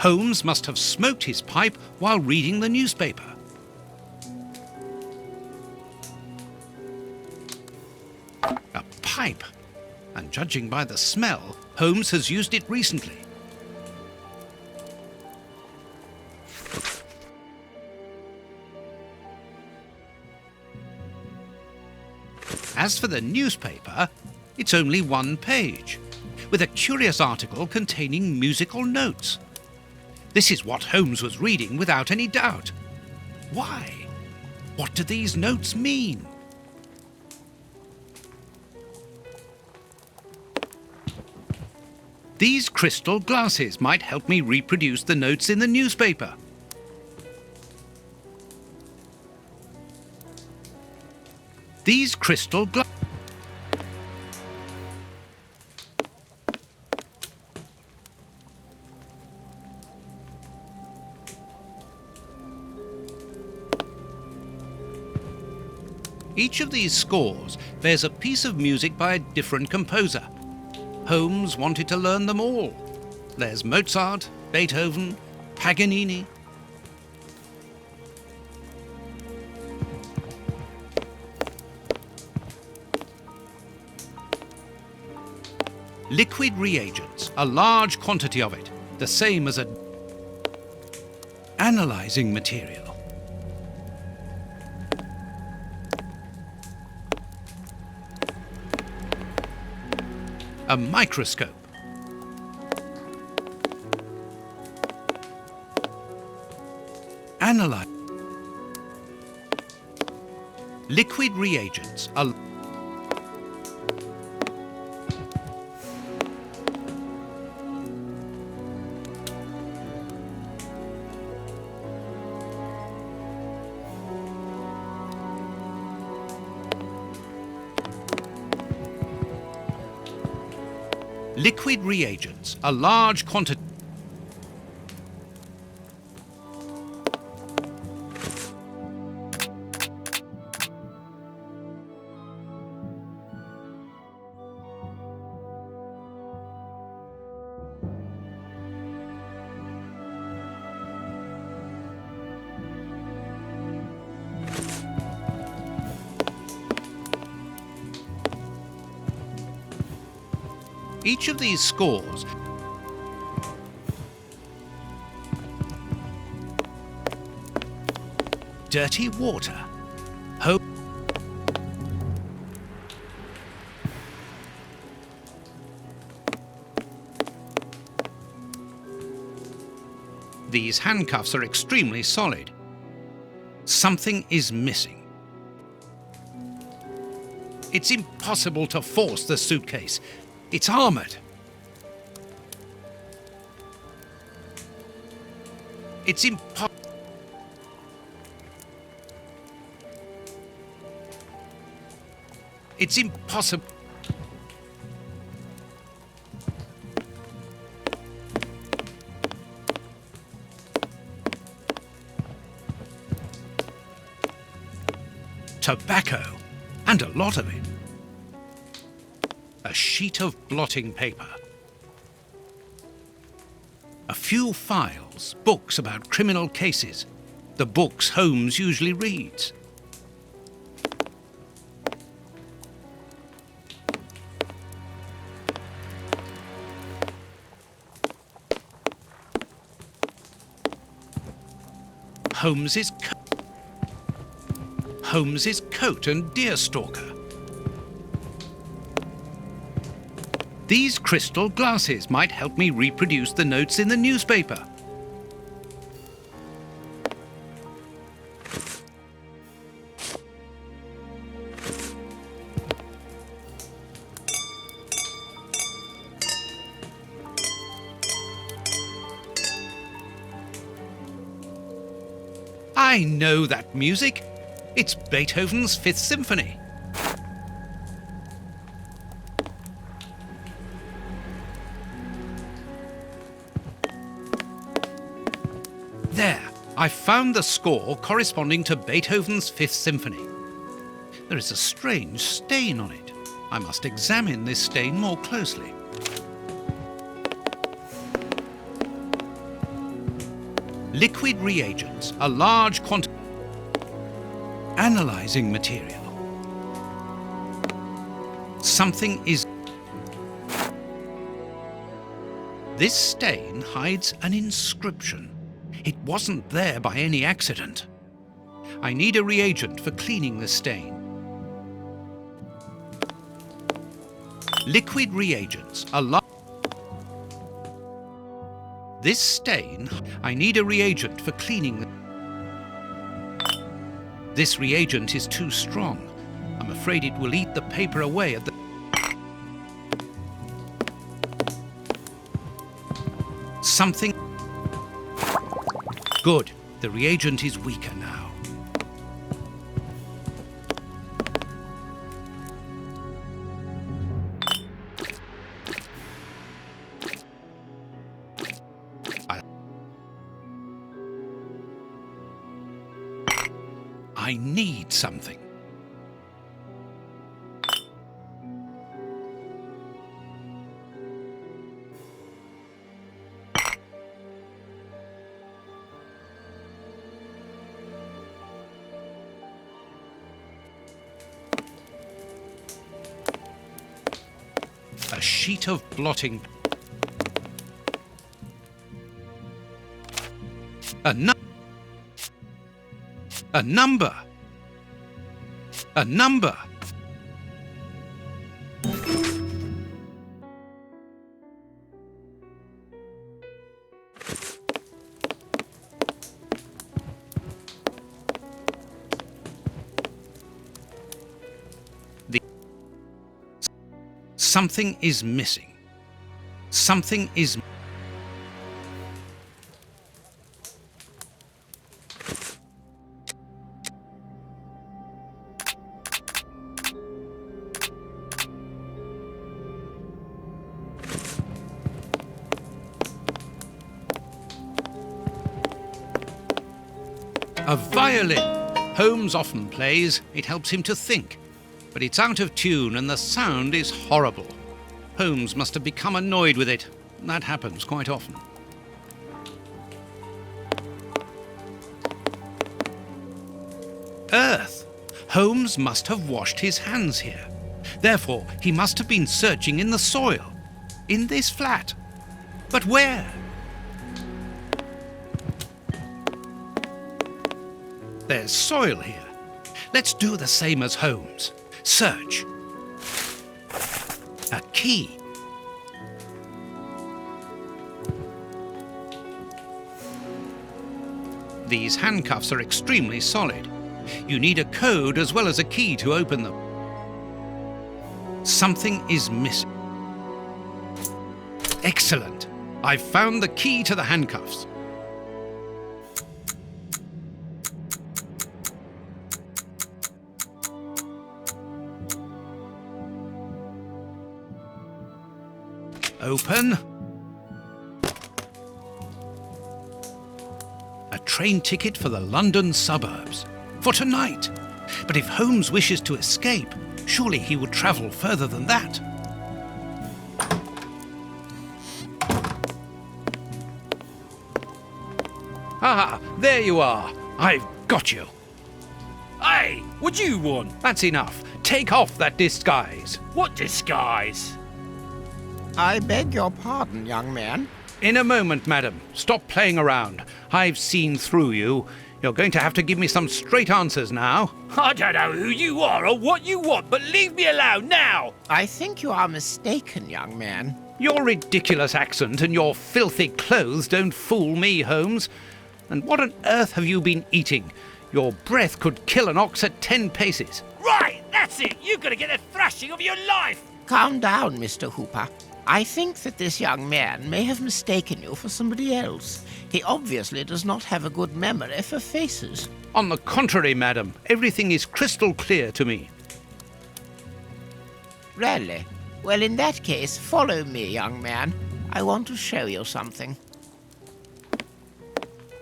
Holmes must have smoked his pipe while reading the newspaper. A pipe, and judging by the smell, Holmes has used it recently. As for the newspaper, it's only one page, with a curious article containing musical notes. This is what Holmes was reading without any doubt. Why? What do these notes mean? These crystal glasses might help me reproduce the notes in the newspaper. These crystal glasses. Each of these scores bears a piece of music by a different composer. Holmes wanted to learn them all. There's Mozart, Beethoven, Paganini. Liquid reagents, a large quantity of it, the same as analyzing material. A microscope. Analyze. Liquid reagents, a liquid reagents, a large quantity. Each of these scores dirty water. These handcuffs are extremely solid. Something is missing. It's impossible to force the suitcase. It's armored. It's impossible. It's impossible. Tobacco, and a lot of it. A sheet of blotting paper. A few files, books about criminal cases, the books Holmes usually reads. Holmes's coat and deerstalker. These crystal glasses might help me reproduce the notes in the newspaper. I know that music. It's Beethoven's Fifth Symphony. There, I found the score corresponding to Beethoven's Fifth Symphony. There is a strange stain on it. I must examine this stain more closely. Liquid reagents, a large quantity. Analyzing material. Something is... This stain hides an inscription. It wasn't there by any accident. I need a reagent for cleaning the stain. Liquid reagents, a large... This stain, I need a reagent for cleaning the... This reagent is too strong. I'm afraid it will eat the paper away at the... Something... Good. The reagent is weaker now. I need something. A sheet of blotting. A number. A number. A number. Something is missing. Something is... A violin. Holmes often plays. It helps him to think. But it's out of tune and the sound is horrible. Holmes must have become annoyed with it. That happens quite often. Earth. Holmes must have washed his hands here. Therefore, he must have been searching in the soil. In this flat. But where? There's soil here. Let's do the same as Holmes. Search. A key. These handcuffs are extremely solid. You need a code as well as a key to open them. Something is missing. Excellent. I've found the key to the handcuffs. Open. A train ticket for the London suburbs. For tonight. But if Holmes wishes to escape, surely he would travel further than that. Ah, there you are. I've got you. Hey, what do you want? That's enough. Take off that disguise. What disguise? I beg your pardon, young man. In a moment, madam. Stop playing around. I've seen through you. You're going to have to give me some straight answers now. I don't know who you are or what you want, but leave me alone now! I think you are mistaken, young man. Your ridiculous accent and your filthy clothes don't fool me, Holmes. And what on earth have you been eating? Your breath could kill an ox at 10 paces. Right, that's it! You're gonna get a thrashing of your life! Calm down, Mr. Hooper. I think that this young man may have mistaken you for somebody else. He obviously does not have a good memory for faces. On the contrary, madam, everything is crystal clear to me. Really? Well, in that case, follow me, young man. I want to show you something.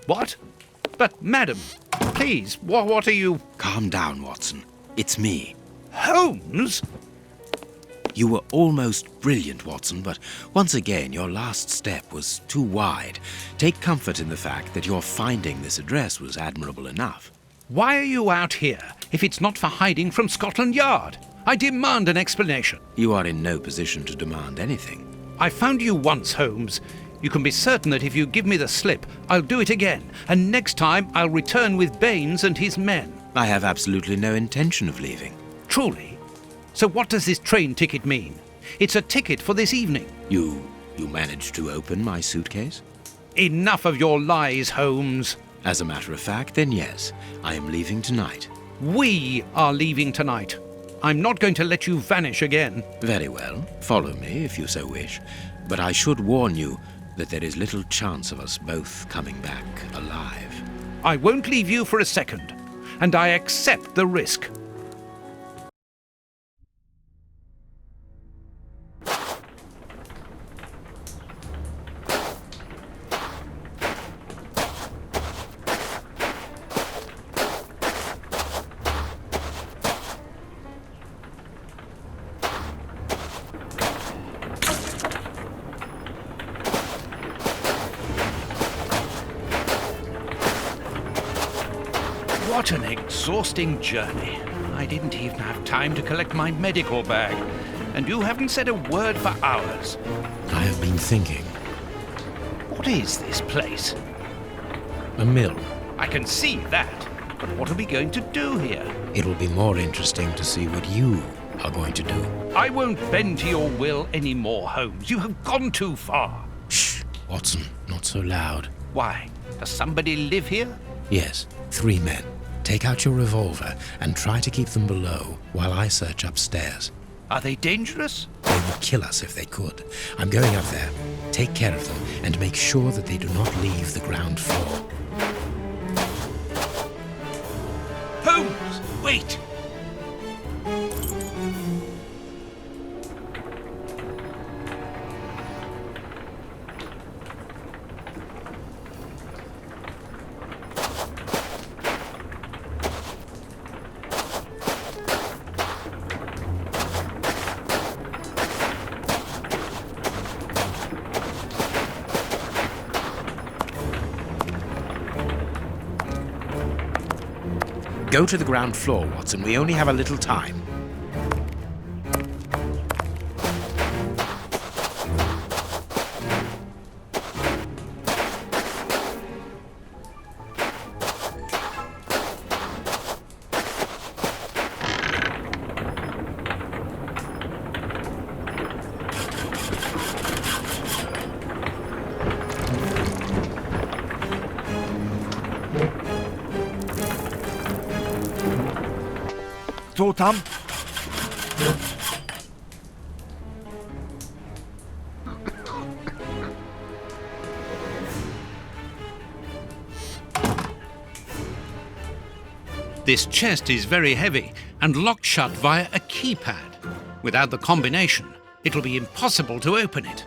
What? But, madam, please, what are you... Calm down, Watson. It's me. Holmes? You were almost brilliant, Watson, but once again your last step was too wide. Take comfort in the fact that your finding this address was admirable enough. Why are you out here if it's not for hiding from Scotland Yard? I demand an explanation. You are in no position to demand anything. I found you once, Holmes. You can be certain that if you give me the slip, I'll do it again, and next time I'll return with Baines and his men. I have absolutely no intention of leaving. Truly? So what does this train ticket mean? It's a ticket for this evening. You managed to open my suitcase? Enough of your lies, Holmes. As a matter of fact, then yes, I am leaving tonight. We are leaving tonight. I'm not going to let you vanish again. Very well. Follow me if you so wish. But I should warn you that there is little chance of us both coming back alive. I won't leave you for a second, and I accept the risk. What an exhausting journey. I didn't even have time to collect my medical bag, and you haven't said a word for hours. I have been thinking. What is this place? A mill. I can see that, but what are we going to do here? It will be more interesting to see what you are going to do. I won't bend to your will anymore, Holmes. You have gone too far. Shh, Watson, not so loud. Why? Does somebody live here? Yes, 3 men. Take out your revolver and try to keep them below while I search upstairs. Are they dangerous? They would kill us if they could. I'm going up there. Take care of them and make sure that they do not leave the ground floor. Holmes, wait! Go to the ground floor, Watson. We only have a little time. Co tam? This chest is very heavy and locked shut via a keypad. Without the combination, it'll be impossible to open it.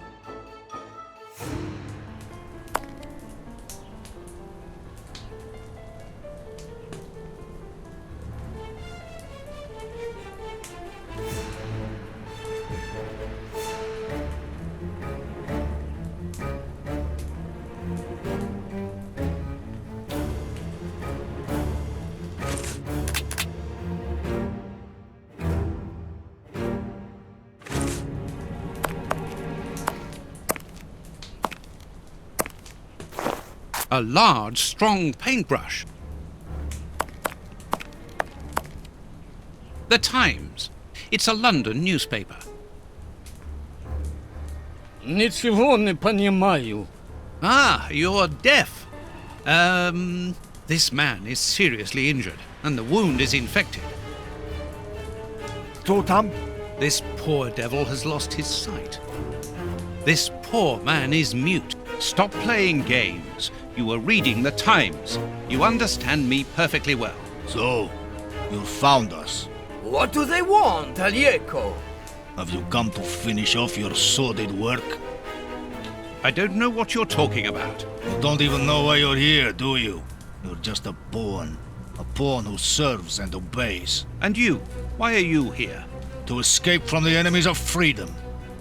A large, strong paintbrush. The Times. It's a London newspaper. Ничего не понимаю. Ah, you're deaf. This man is seriously injured, and the wound is infected. Co tam? This poor devil has lost his sight. This poor man is mute. Stop playing games. You were reading the Times. You understand me perfectly well. So, you found us. What do they want, Alieco? Have you come to finish off your sordid work? I don't know what you're talking about. You don't even know why you're here, do you? You're just a pawn. A pawn who serves and obeys. And you, why are you here? To escape from the enemies of freedom.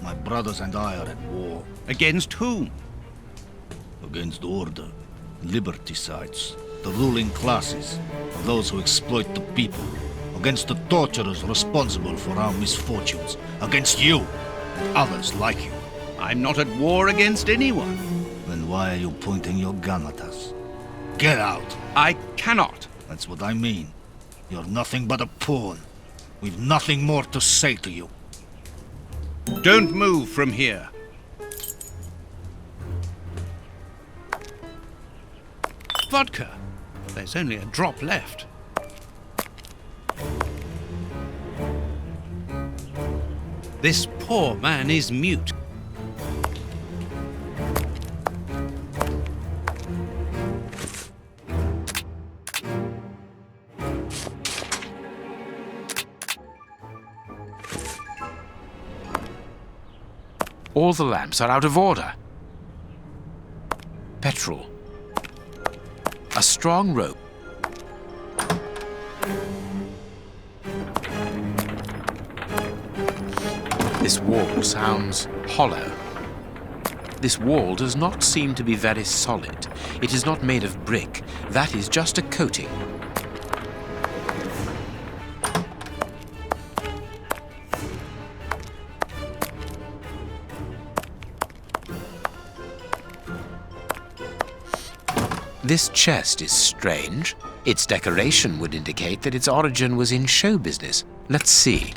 My brothers and I are at war. Against whom? Against order, liberticides, the ruling classes, those who exploit the people. Against the torturers responsible for our misfortunes. Against you and others like you. I'm not at war against anyone. Then why are you pointing your gun at us? Get out! I cannot. That's what I mean. You're nothing but a pawn. We've nothing more to say to you. Don't move from here. Vodka. There's only a drop left. This poor man is mute. All the lamps are out of order. Petrol. A strong rope. This wall sounds hollow. This wall does not seem to be very solid. It is not made of brick. That is just a coating. This chest is strange. Its decoration would indicate that its origin was in show business. Let's see.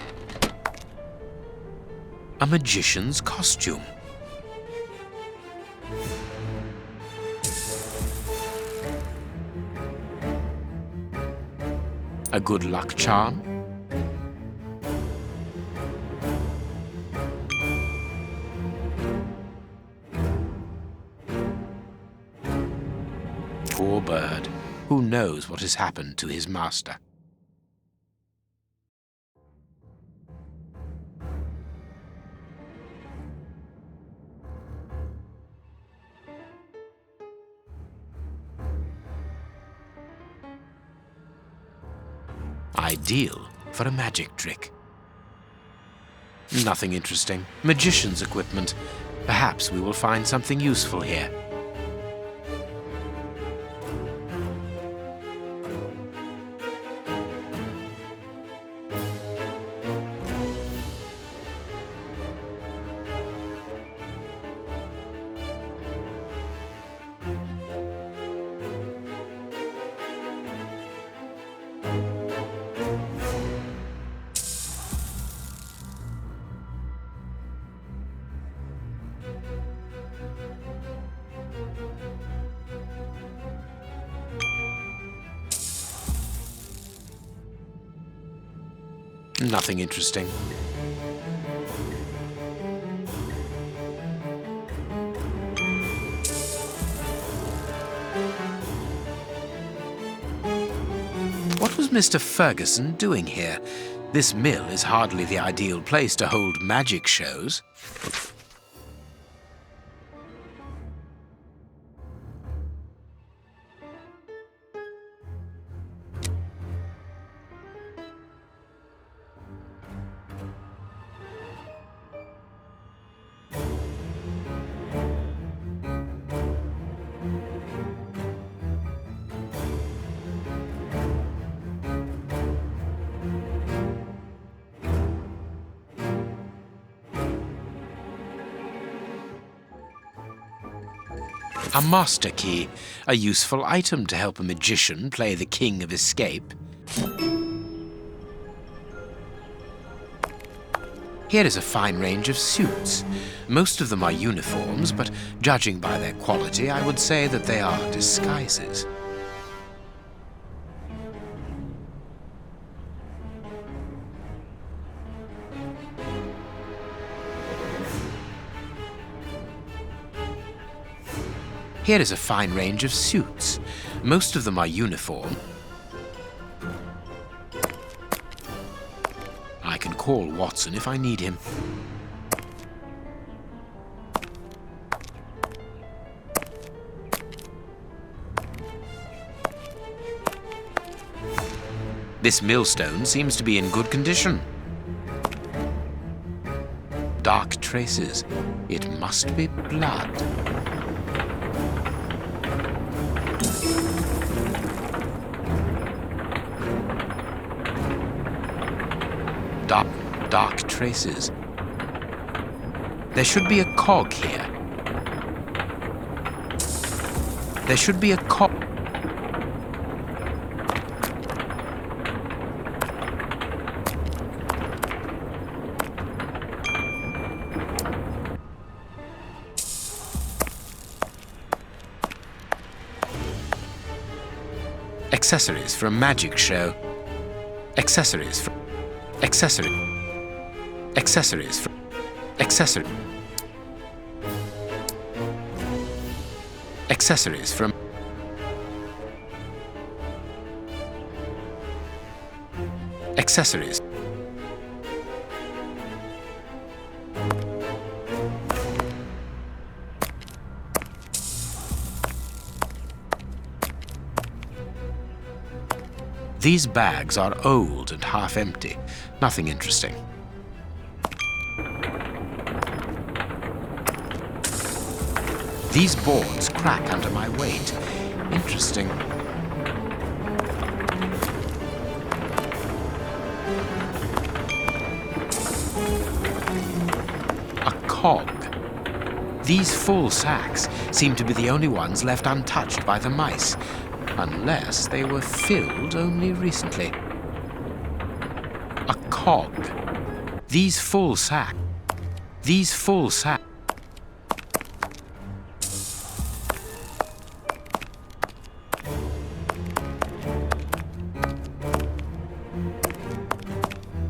A magician's costume. A good luck charm. Poor bird. Who knows what has happened to his master? Ideal for a magic trick. Nothing interesting. Magician's equipment. Perhaps we will find something useful here. Nothing interesting. What was Mr. Ferguson doing here? This mill is hardly the ideal place to hold magic shows. A master key, a useful item to help a magician play the king of escape. Here is a fine range of suits. Most of them are uniforms, but judging by their quality, I would say that they are disguises. Here is a fine range of suits. Most of them are uniform. I can call Watson if I need him. This millstone seems to be in good condition. traces. It must be blood. Dark traces. There should be a cog here. There should be a cog. Accessories for a magic show. Accessories for accessory. Accessories for accessory. Accessories from accessories. These bags are old and half empty. Nothing interesting. These boards crack under my weight. Interesting. A cog. These full sacks seem to be the only ones left untouched by the mice, unless they were filled only recently. A cog. These full sacks. These full sacks.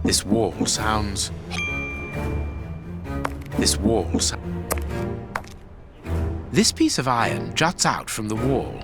This wall sounds... This wall sounds... This piece of iron juts out from the wall.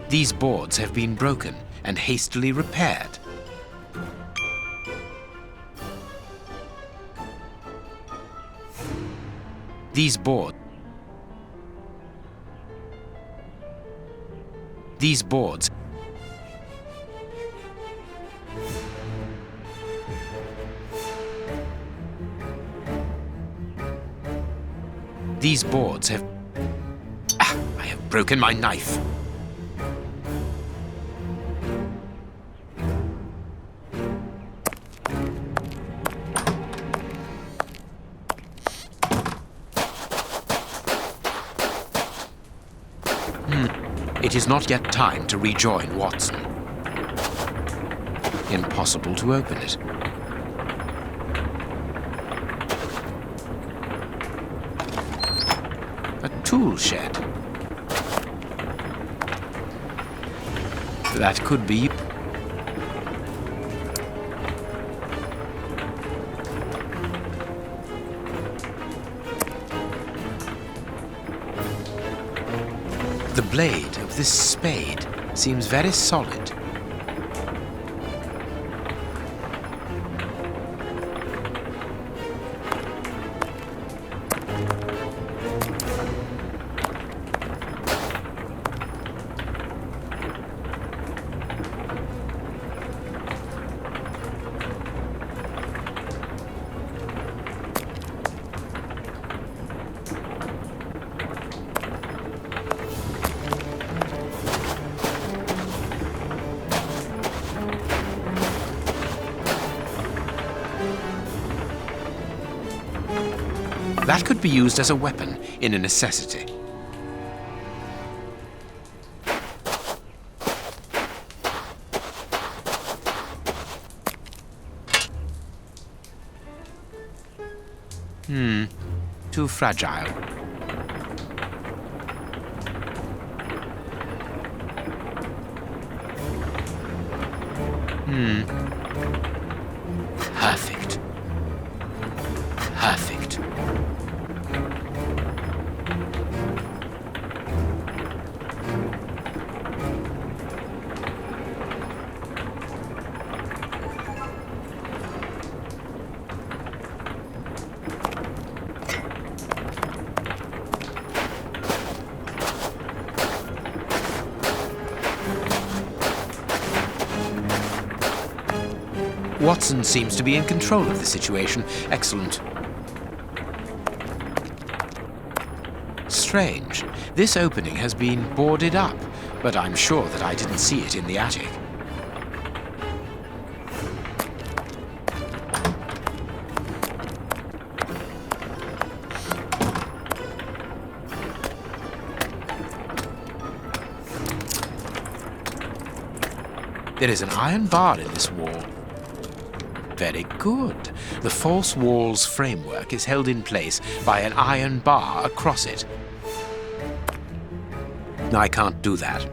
These boards have been broken and hastily repaired. These boards have... I have broken my knife. It is not yet time to rejoin Watson. Impossible to open it. A tool shed. That could be... The blade of this spade seems very solid. That could be used as a weapon in a necessity. Too fragile. Perfect. Perfect. Watson seems to be in control of the situation. Excellent. Strange. This opening has been boarded up, but I'm sure that I didn't see it in the attic. There is an iron bar in this wall. Very good. The false wall's framework is held in place by an iron bar across it. I can't do that.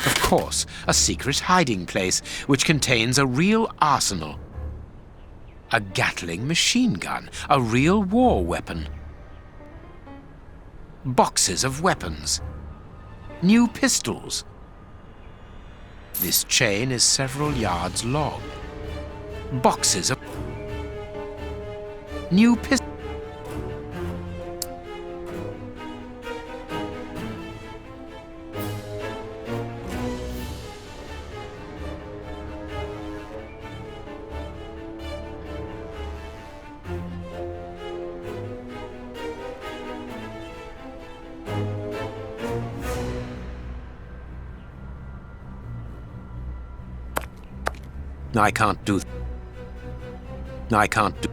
Of course, a secret hiding place which contains a real arsenal. A Gatling machine gun, a real war weapon. Boxes of weapons. New pistols. This chain is several yards long. Boxes of new pistols. I can't do. I can't do.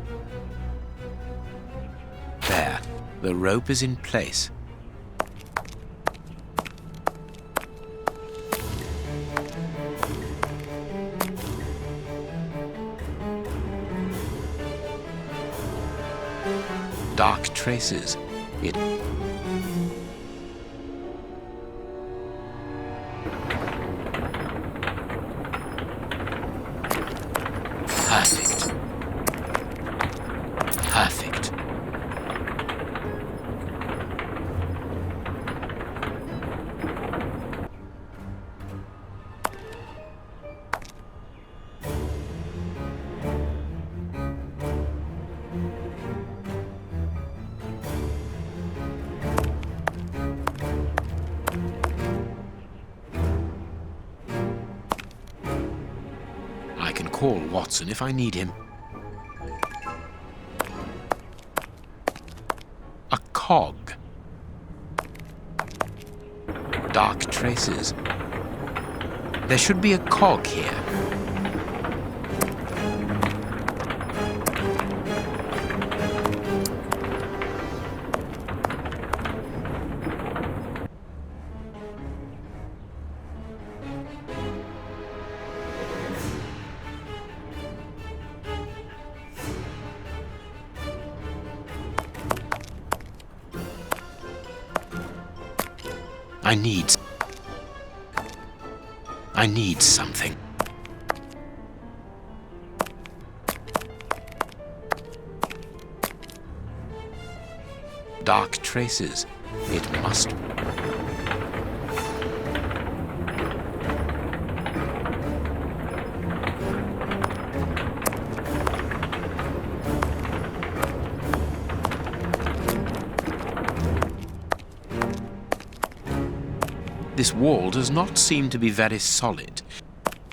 There. The rope is in place. Dark traces. It. Perfect. Perfect. I can call Watson if I need him. A cog. Dark traces. There should be a cog here. I need something. Dark traces. It must. This wall does not seem to be very solid.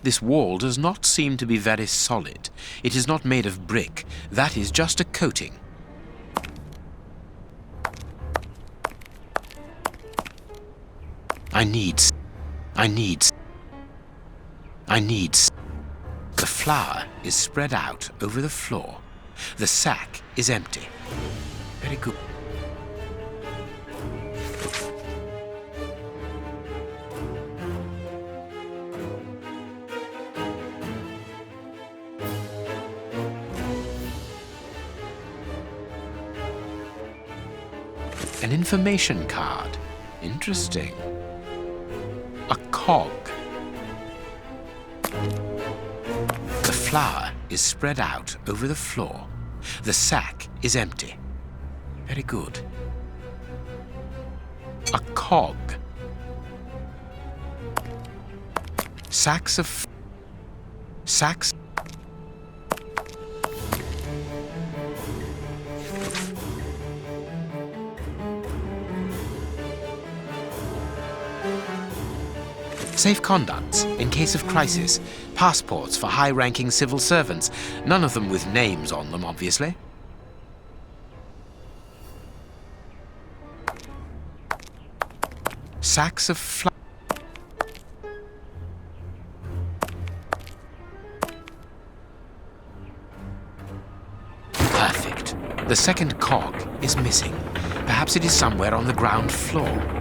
This wall does not seem to be very solid. It is not made of brick. That is just a coating. I need. The flour is spread out over the floor. The sack is empty. Very good. An information card. Interesting. A cog. The flour is spread out over the floor. The sack is empty. Very good. A cog. Sacks. Safe conducts in case of crisis. Passports for high-ranking civil servants. None of them with names on them, obviously. Sacks of flour. Perfect. The second cog is missing. Perhaps it is somewhere on the ground floor.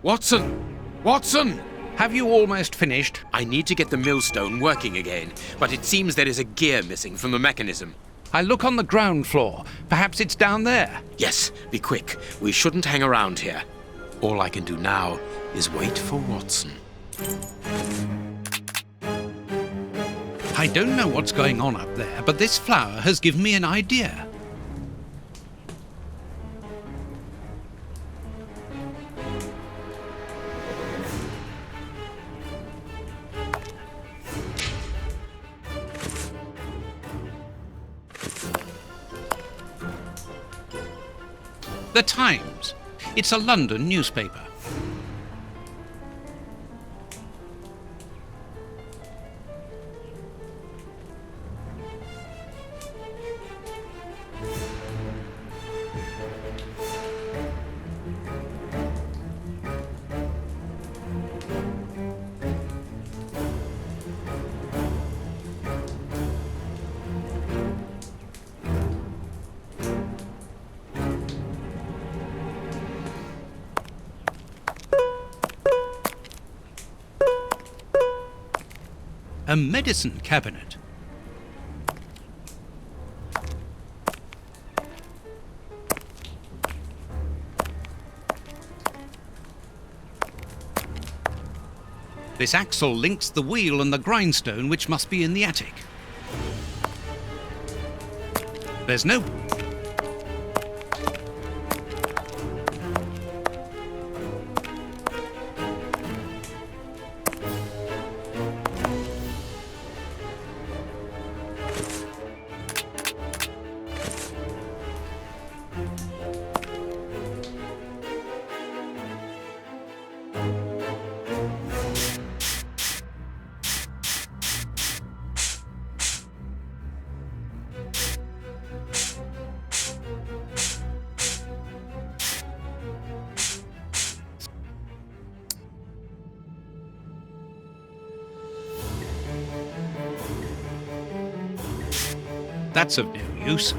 Watson! Watson! Have you almost finished? I need to get the millstone working again, but it seems there is a gear missing from the mechanism. I look on the ground floor. Perhaps it's down there. Yes, be quick. We shouldn't hang around here. All I can do now is wait for Watson. I don't know what's going on up there, but this flower has given me an idea. The Times. It's a London newspaper. A medicine cabinet. This axle links the wheel and the grindstone, which must be in the attic. There's no... That's of no use.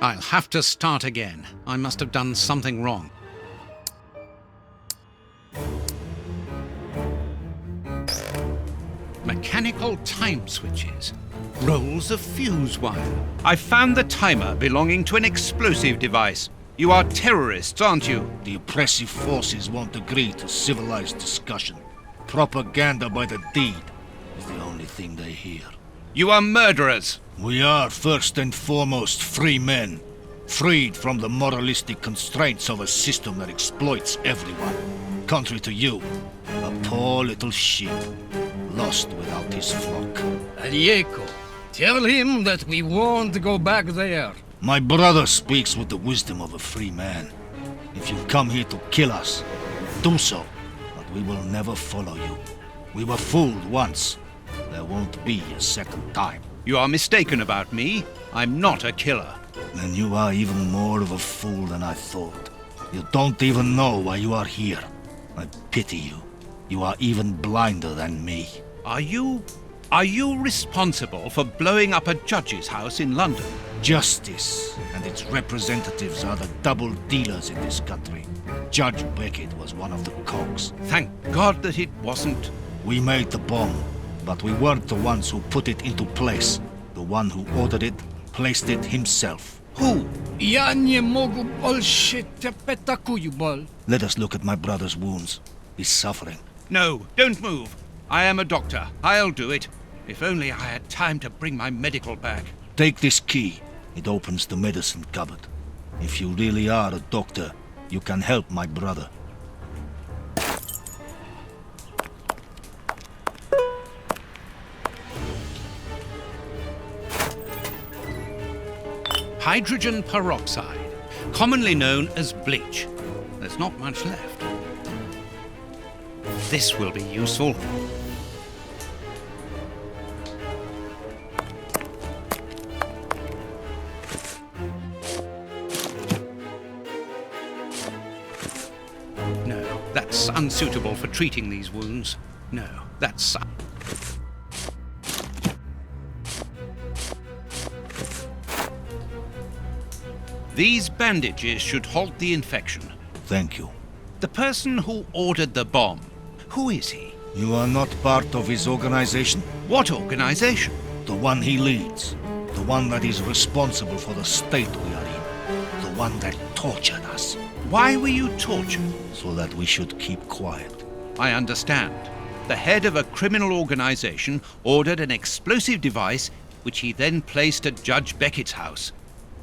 I'll have to start again. I must have done something wrong. Mechanical time switches. Rolls of fuse wire. I found the timer belonging to an explosive device. You are terrorists, aren't you? The oppressive forces won't agree to civilized discussion. Propaganda by the deed is the only thing they hear. You are murderers. We are first and foremost free men, freed from the moralistic constraints of a system that exploits everyone. Contrary to you, a poor little sheep, lost without his flock. Diego, tell him that we won't go back there. My brother speaks with the wisdom of a free man. If you've come here to kill us, do so, but we will never follow you. We were fooled once. There won't be a second time. You are mistaken about me. I'm not a killer. Then you are even more of a fool than I thought. You don't even know why you are here. I pity you. You are even blinder than me. Are you responsible for blowing up a judge's house in London? Justice and its representatives are the double dealers in this country. Judge Beckett was one of the cogs. Thank God that it wasn't. We made the bomb, but we weren't the ones who put it into place. The one who ordered it placed it himself. Who? Ja nie mogu больше терпеть такую боль. Let us look at my brother's wounds. He's suffering. No, don't move. I am a doctor. I'll do it. If only I had time to bring my medical bag. Take this key. It opens the medicine cupboard. If you really are a doctor, you can help my brother. Hydrogen peroxide, commonly known as bleach. There's not much left. This will be useful. No, that's unsuitable for treating these wounds. No, that's... These bandages should halt the infection. Thank you. The person who ordered the bomb, who is he? You are not part of his organization? What organization? The one he leads. The one that is responsible for the state we are in. The one that tortured us. Why were you tortured? So that we should keep quiet. I understand. The head of a criminal organization ordered an explosive device which he then placed at Judge Beckett's house.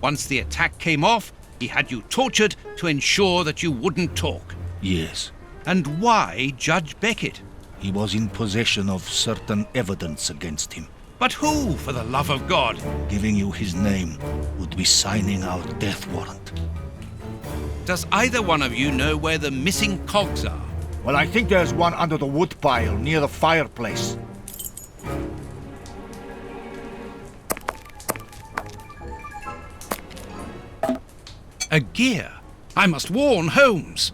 Once the attack came off, he had you tortured to ensure that you wouldn't talk. Yes. And why Judge Beckett? He was in possession of certain evidence against him. But who, for the love of God? Giving you his name would be signing our death warrant. Does either one of you know where the missing cogs are? Well, I think there's one under the wood pile near the fireplace. A gear. I must warn Holmes.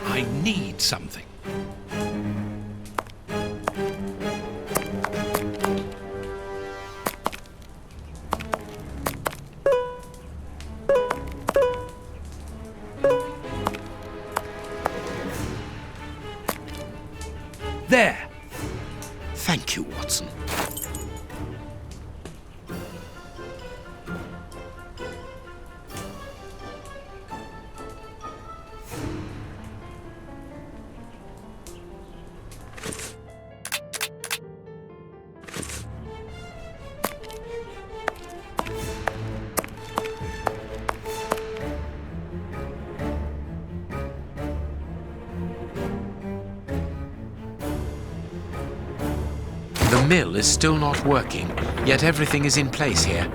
I need something. There. Thank you, Watson. The mill is still not working, yet everything is in place here.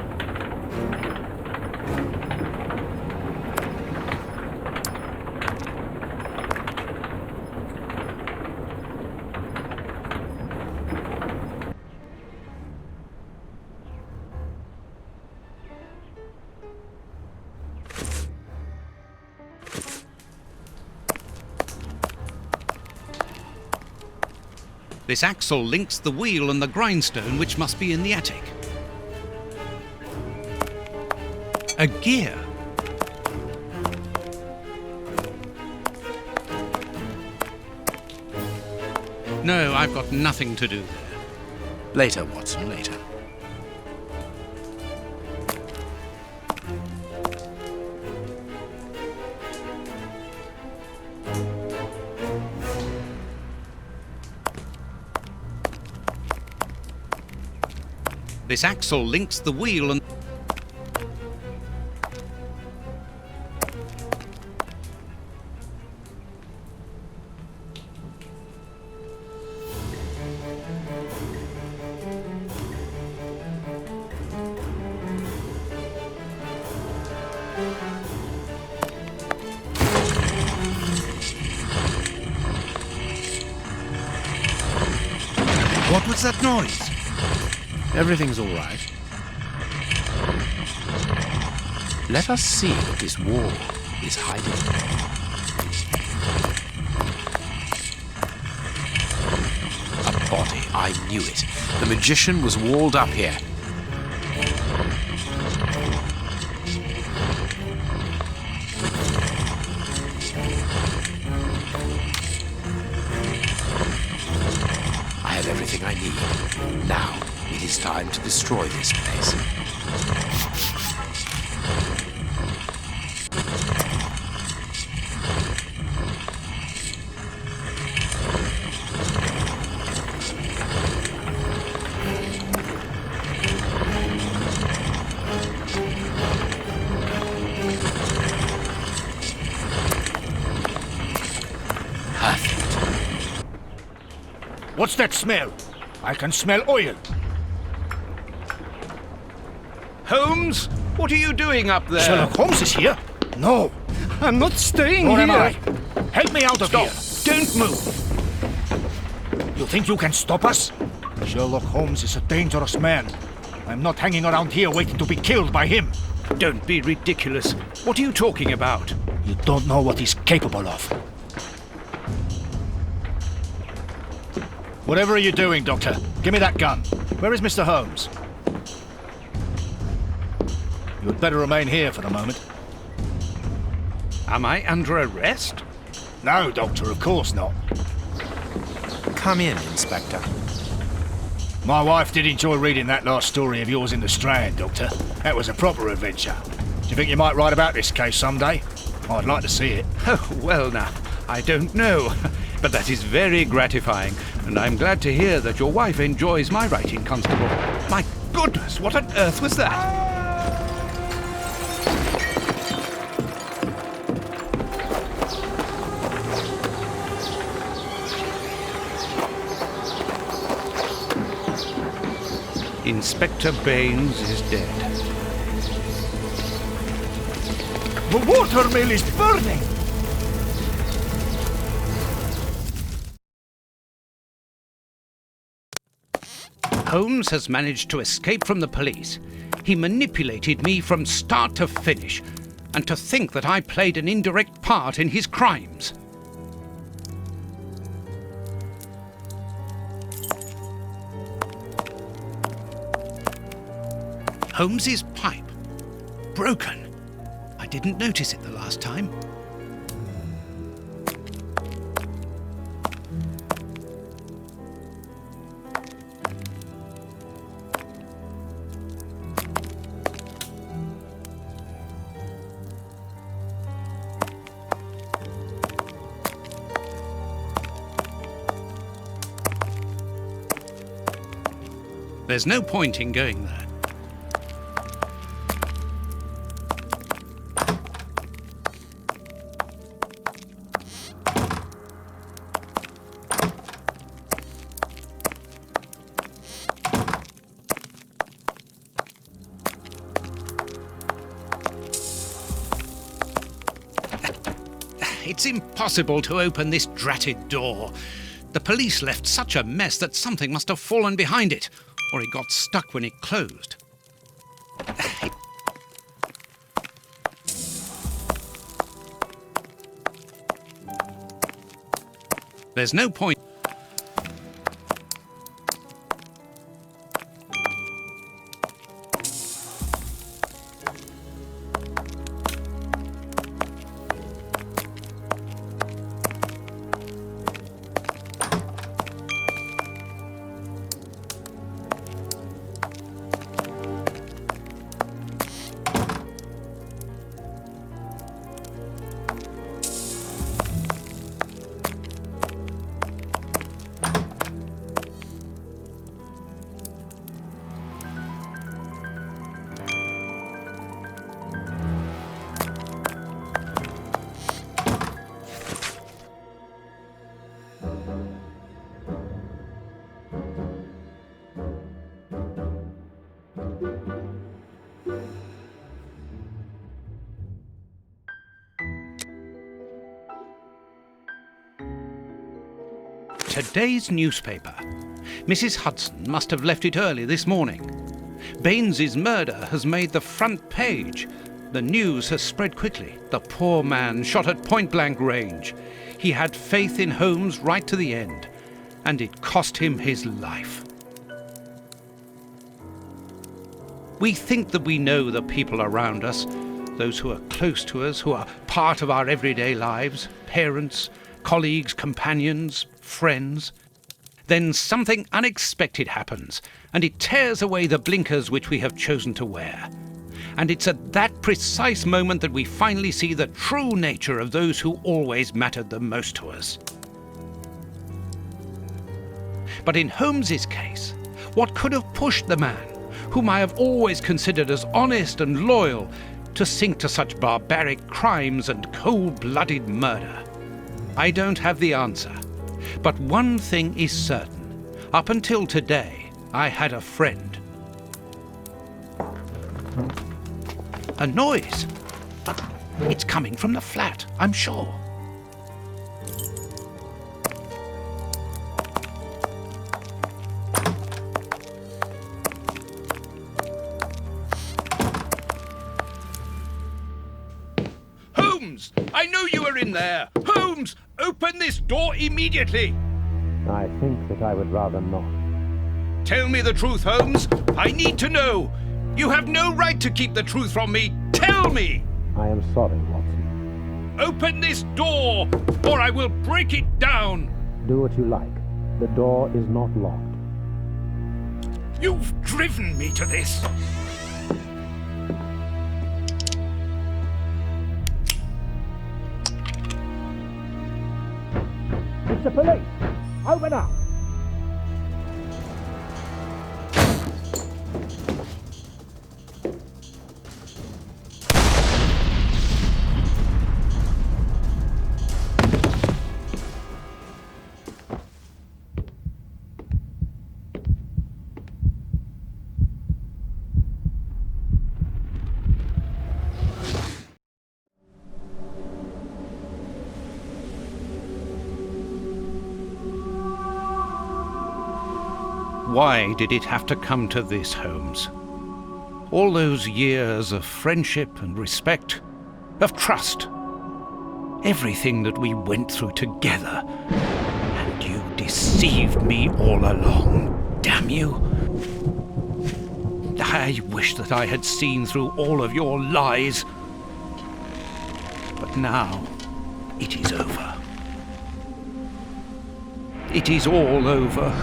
This axle links the wheel and the grindstone, which must be in the attic. A gear. No, I've got nothing to do there. Later, Watson, later. This axle links the wheel and... What was that noise? Everything's all right. Let us see what this wall is hiding. A body, I knew it. The magician was walled up here. I have everything I need. Now, it is time to destroy this place. What's that smell? I can smell oil. Holmes, what are you doing up there? Sherlock Holmes is here? No. I'm not staying Nor here. am I. Help me out of Stop. here. Don't move. You think you can stop us? Sherlock Holmes is a dangerous man. I'm not hanging around here waiting to be killed by him. Don't be ridiculous. What are you talking about? You don't know what he's capable of. Whatever are you doing, Doctor? Give me that gun. Where is Mr. Holmes? You had better remain here for the moment. Am I under arrest? No, Doctor, of course not. Come in, Inspector. My wife did enjoy reading that last story of yours in the Strand, Doctor. That was a proper adventure. Do you think you might write about this case someday? I'd like to see it. Oh, well now, I don't know. But that is very gratifying, and I'm glad to hear that your wife enjoys my writing, Constable. My goodness, what on earth was that? Inspector Baines is dead. The watermill is burning! Holmes has managed to escape from the police. He manipulated me from start to finish, and to think that I played an indirect part in his crimes. Holmes's pipe. Broken. I didn't notice it the last time. There's no point in going there. It's impossible to open this dratted door. The police left such a mess that something must have fallen behind it, or it got stuck when it closed. There's no point. Today's newspaper. Mrs. Hudson must have left it early this morning. Baines's murder has made the front page. The news has spread quickly. The poor man shot at point-blank range. He had faith in Holmes right to the end, and it cost him his life. We think that we know the people around us, those who are close to us, who are part of our everyday lives, parents, colleagues, companions, friends. Then something unexpected happens, and it tears away the blinkers which we have chosen to wear. And it's at that precise moment that we finally see the true nature of those who always mattered the most to us. But in Holmes's case, what could have pushed the man, whom I have always considered as honest and loyal, to sink to such barbaric crimes and cold-blooded murder? I don't have the answer, but one thing is certain. Up until today, I had a friend. A noise. It's coming from the flat, I'm sure. Holmes! I know you are in there! Holmes! Open this door immediately! I think that I would rather not. Tell me the truth, Holmes! I need to know! You have no right to keep the truth from me! Tell me! I am sorry, Watson. Open this door, or I will break it down! Do what you like. The door is not locked. You've driven me to this! It's the police! Open up! Why did it have to come to this, Holmes? All those years of friendship and respect, of trust, everything that we went through together, and you deceived me all along, damn you! I wish that I had seen through all of your lies. But now, it is over. It is all over.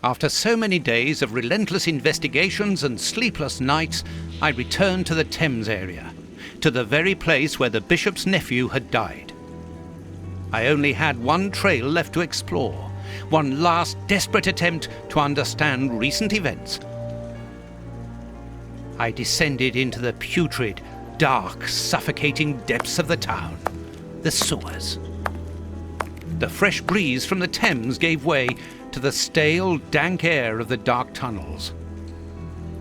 After so many days of relentless investigations and sleepless nights, I returned to the Thames area, to the very place where the bishop's nephew had died. I only had one trail left to explore, one last desperate attempt to understand recent events. I descended into the putrid, dark, suffocating depths of the town, the sewers. The fresh breeze from the Thames gave way to the stale, dank air of the dark tunnels.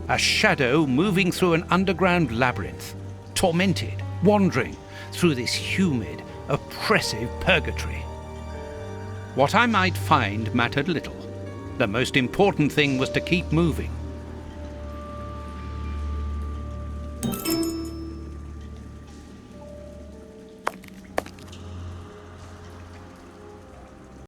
A shadow moving through an underground labyrinth, tormented, wandering through this humid, oppressive purgatory. What I might find mattered little. The most important thing was to keep moving.